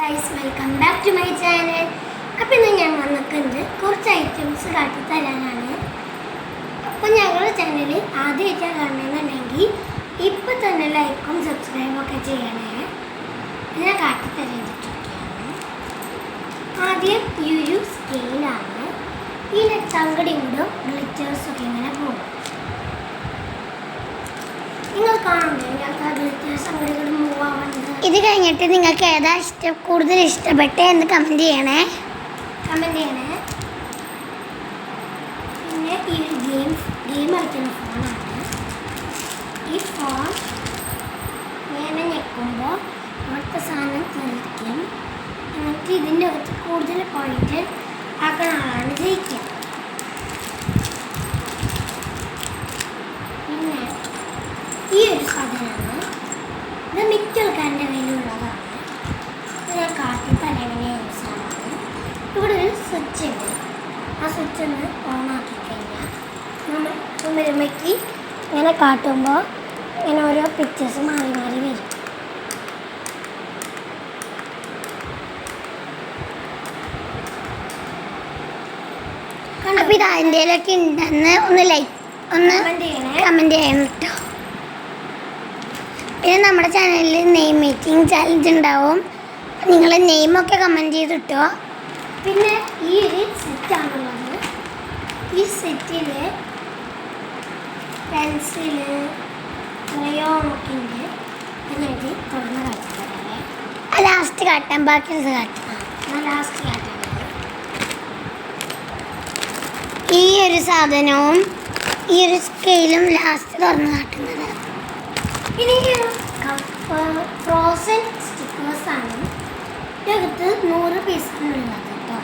Guys, welcome back to my channel. അപ്പോൾ ഇന്ന് ഞാൻ വന്നിട്ടുണ്ട് കുറച്ച് ഐറ്റംസ് കാട്ടി തരാനാണ്. അപ്പോൾ ഞങ്ങളുടെ ചാനൽ ആദ്യമായിട്ടാണ് കാണണമെന്നുണ്ടെങ്കിൽ ഇപ്പോൾ തന്നെ ലൈക്കും സബ്സ്ക്രൈബും ഒക്കെ ചെയ്യണേ. ഞാൻ കാട്ടിത്തരേണ്ടിട്ടൊക്കെയാണ്. ആദ്യം ഈ ഒരു സ്കെയിലാണ്. ഈ ചങ്കടി കൂടെ ഗ്ലിറ്റേഴ്സൊക്കെ ഇങ്ങനെ പോകും. നിങ്ങൾ കാണണ്ടേ ഞങ്ങൾക്ക് ആ ഗ്ലിറ്റേഴ്സ് അങ്ങോട്ട് മൂവ് ആവുന്നത്. ഇത് കഴിഞ്ഞിട്ട് നിങ്ങൾക്ക് ഏതാ കൂടുതൽ ഇഷ്ടപ്പെട്ടേ എന്ന് കമൻറ്റ് ചെയ്യണേ. പിന്നെ ഈ ഒരു ഗെയിം കളിക്കുന്ന ഫോണാണ്. ഈ ഫോൺ ഇങ്ങനെ ഞെക്കുമ്പോൾ അടുത്ത സാധനം തെറിക്കും. എന്നിട്ട് ഇതിൻ്റെ അകത്ത് കൂടുതൽ പോയിന്റ് ആക്കുന്ന ആളാണ് ജയിക്കുക. പിന്നെ ഈ ഒരു സാധനമാണ്. ഇത് മിക്ക ആൾക്കാരുടെ കയ്യിലുള്ളതാണ്. ഞാൻ കാട്ടി തലങ്ങനെ യൂസ് ആവാണ്. ഇവിടെ ഒരു സ്വിച്ച് ഉണ്ട്. ആ സ്വിച്ച് ഒന്ന് ഓൺ ആക്കി കഴിഞ്ഞാൽ നമ്മൾ ചുമരുമയ്ക്ക് ഇങ്ങനെ കാട്ടുമ്പോൾ ഇങ്ങനെ ഓരോ പിക്ചേഴ്സ് മാറി മാറി വരും. അപ്പോൾ ഇത് അതിൻ്റെയിലൊക്കെ ഉണ്ടെന്ന് ഒന്ന് കമൻറ്റ് ചെയ്യണം കേട്ടോ. പിന്നെ നമ്മുടെ ചാനലിൽ നെയിം മേക്കിംഗ് ചാലഞ്ച് ഉണ്ടാവും. നിങ്ങൾ നെയിമൊക്കെ കമൻറ്റ് ചെയ്തിട്ടോ. പിന്നെ ഈ ഒരു സെറ്റാണുള്ളത്. ഈ സെറ്റിൽ പെൻസില് ക്രയോണൊക്കെ ഉണ്ട്. എന്നിട്ട് തുറന്ന് കാട്ടാം. ലാസ്റ്റ് കാട്ടാം, ബാക്കിയുള്ളത് കാട്ടാം. ലാസ്റ്റ് കാട്ടാം. ഈ ഒരു സാധനവും ഈ ഒരു സ്കെയിലും ലാസ്റ്റ് തുറന്ന് കാട്ടുന്നത്. ഇനി ഫ്രോസൺ സ്റ്റിക്കേഴ്സാണ്. ഇതിനകത്ത് 100 പീസാണുള്ളത് കേട്ടോ.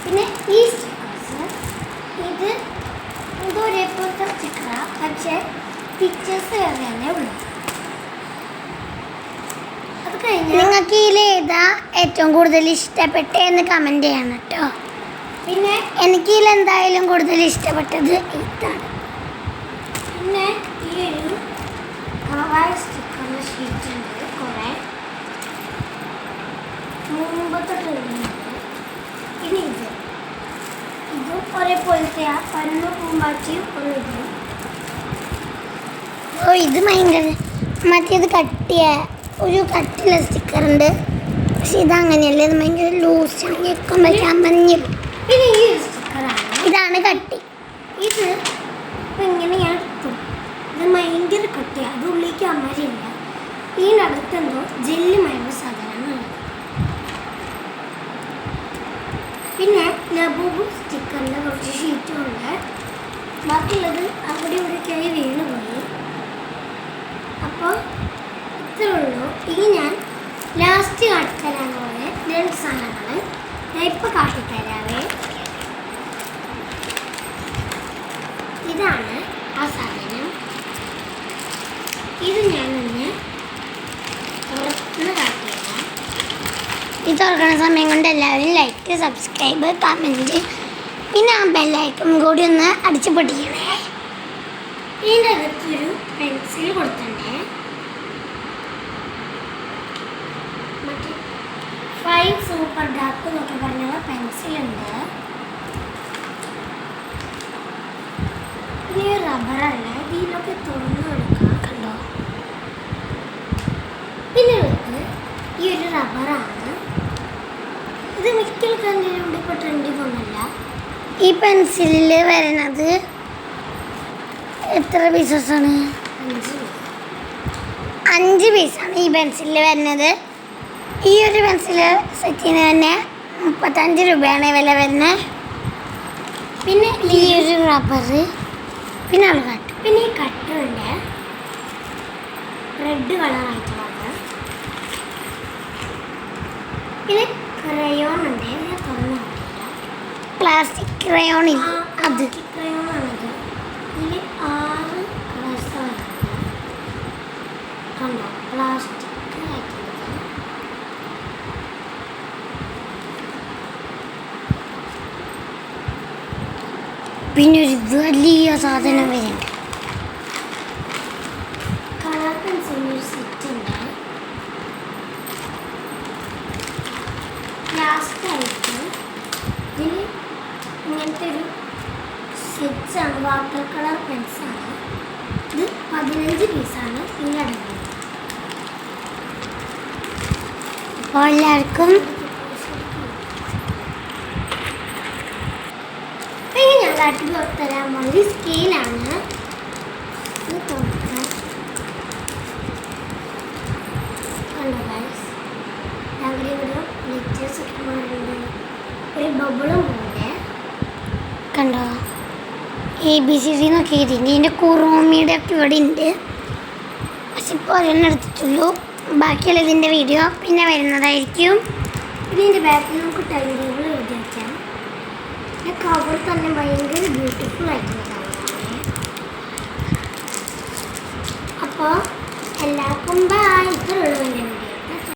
പിന്നെ ഈ സ്റ്റിക്കേഴ്സ് ഇത് ഒരേപോലത്തെ സ്റ്റിക്കറാണ്, പക്ഷേ പിക്ചേഴ്സ് വേറെ ഉള്ളു. അത് കഴിഞ്ഞ് നിങ്ങൾക്ക് ഇതിലേതാ ഏറ്റവും കൂടുതൽ ഇഷ്ടപ്പെട്ടേ എന്ന് കമൻറ്റ് ചെയ്യണം കേട്ടോ. പിന്നെ എനിക്ക് ഇതിലെന്തായാലും കൂടുതൽ ഇഷ്ടപ്പെട്ടത് ഇതാണ്. പിന്നെ ഈ ഒരു സ്റ്റിക്കറിൻ്റെ ഷീറ്റ് ഉണ്ട്. കുറേ മുമ്പത്തൊട്ടുണ്ട്. ഇനി ഇത് ഒരേപോലത്തെ പരന്നു പൂമ്പാറ്റി ഒന്നിത്. ഇത് ഭയങ്കര മറ്റേത് ഒരു കട്ടിയുള്ള സ്റ്റിക്കറുണ്ട്. പക്ഷെ ഇതങ്ങനെയല്ല, ഇത് ഭയങ്കര ലൂസാണ്. ഞെക്കുമ്പോൾ ചമഞ്ഞ്. പിന്നെ ഈ ഒരു സ്റ്റിക്കറാണ്. ഇതാണ് കട്ടി. ഇത് ഇപ്പം ഇങ്ങനെ ഞാൻ എടുത്തു. ഇത് ഭയങ്കര കട്ടിയാണ്. അത് ഉള്ളിലേക്ക് അമരില്ല. ഇതിനകത്തെന്തോ ജെല്ലുമായുള്ള സാധനമാണ്. പിന്നെ ലബൂബ് സ്റ്റിക്കറിൻ്റെ കുറച്ച് ഷീറ്റും ഉണ്ട്. ബാക്കിയുള്ളത് അവിടെ ഇവിടേക്കായി വീണ് പോയി. അപ്പോൾ ഇത്രേ ഉള്ളൂ. ഇനി ഞാൻ ലാസ്റ്റ് കാട്ടിത്തരാൻ പോലെ 2 സാധനങ്ങൾ ഞാൻ ഇപ്പോൾ കാട്ടിത്തരാവേ. ഇതാണ് ആ സാധനം. ഇത് ഞാനൊന്ന് തുറന്ന് കാട്ടിത്തരാം. ഇത് തുറക്കുന്ന സമയം കൊണ്ട് എല്ലാവരും ലൈക്ക്, സബ്സ്ക്രൈബ്, കമൻറ്റ്, പിന്നെ ആ ബെല്ലൈക്കൺ കൂടി ഒന്ന് അടിച്ച് പൊട്ടിക്കണേ. ഇതിൻ്റെ അകത്തൊരു പെൻസിൽ കൊടുത്തിട്ടുണ്ട്. മറ്റേ 5 സൂപ്പർ ഡാർക്ക് എന്നൊക്കെ പറഞ്ഞ പെൻസിലുണ്ട്. ഈ റബ്ബറല്ല, ഇതിലൊക്കെ തുറന്ന് കൊടുക്കാം. കണ്ടോ? പിന്നെ ഈ ഒരു റബ്ബറാണ്. ഇത് മിക്കൽ കണ്ടിട്ടുണ്ട്. ഇപ്പോൾ ട്രെൻഡിങ് ഒന്നുമില്ല. ഈ പെൻസിലിൽ വരുന്നത് എത്ര പീസസാണ്? 5 പീസാണ് ഈ പെൻസിലിൽ വരുന്നത്. ഈ ഒരു പെൻസിൽ സെറ്റിന് തന്നെ 35 രൂപയാണ് വില വരുന്നത്. പിന്നെ ഈ ഒരു റബ്ബർ, പിന്നെ അത് കട്ട്. പിന്നെ ഈ കട്ടറുണ്ട് റെഡ് കളറായിട്ടുള്ളത്. പിന്നെ ക്രയോൺ ഉണ്ട്. ഞാൻ തുറന്നു നോക്കില്ല. പ്ലാസ്റ്റിക് ക്രയോൺ ഇല്ല, അത് ക്രയോണാണത്. ഇതിൽ 6 കളേഴ്സാണ്. കണ്ടോ? പ്ലാസ്റ്റിക് ആയിട്ടുള്ളത്. പിന്നെ ഒരു വലിയ സാധനം വരുന്നുണ്ട്. കളർ പെൻസിൽ പെൻസാണ്, വാട്ടർ കളർ പെൻസാണ്. ഇത് 15 പീസാണ് ഇതിലടങ്ങുന്നത്. അപ്പോൾ എല്ലാവർക്കും പിന്നെ ഞാൻ കാട്ടി തരാൻ പോകുന്നത് സ്കെയിലാണ്. ഇത് തുറക്കാം. കണ്ടോ ഗൈസ്, അവിടെ ഇവിടെ ലെറ്റേഴ്സ് ഒക്കെ മാറുന്നുണ്ട്, ഒരു ബബിളും പോലെ കണ്ടോ. ABCD എന്നൊക്കെ എഴുതിയിട്ടുണ്ട്. ഇതിൻ്റെ കുറോമിയുടെ ഒക്കെ ഇവിടെ ഉണ്ട്. പക്ഷെ ഇപ്പോൾ ഒരെണ്ണം എടുത്തിട്ടുള്ളൂ. ബാക്കിയുള്ള ഇതിൻ്റെ വീഡിയോ പിന്നെ വരുന്നതായിരിക്കും. ഇതിൻ്റെ ബാക്കിൽ നമുക്ക് ടൈം ടേബിൾ എഴുതി വയ്ക്കാം. പിന്നെ കവർ തന്നെ ഭയങ്കര ബ്യൂട്ടിഫുൾ ആയിട്ടുള്ളതാണ്. അപ്പോൾ എല്ലാവർക്കും ബൈ.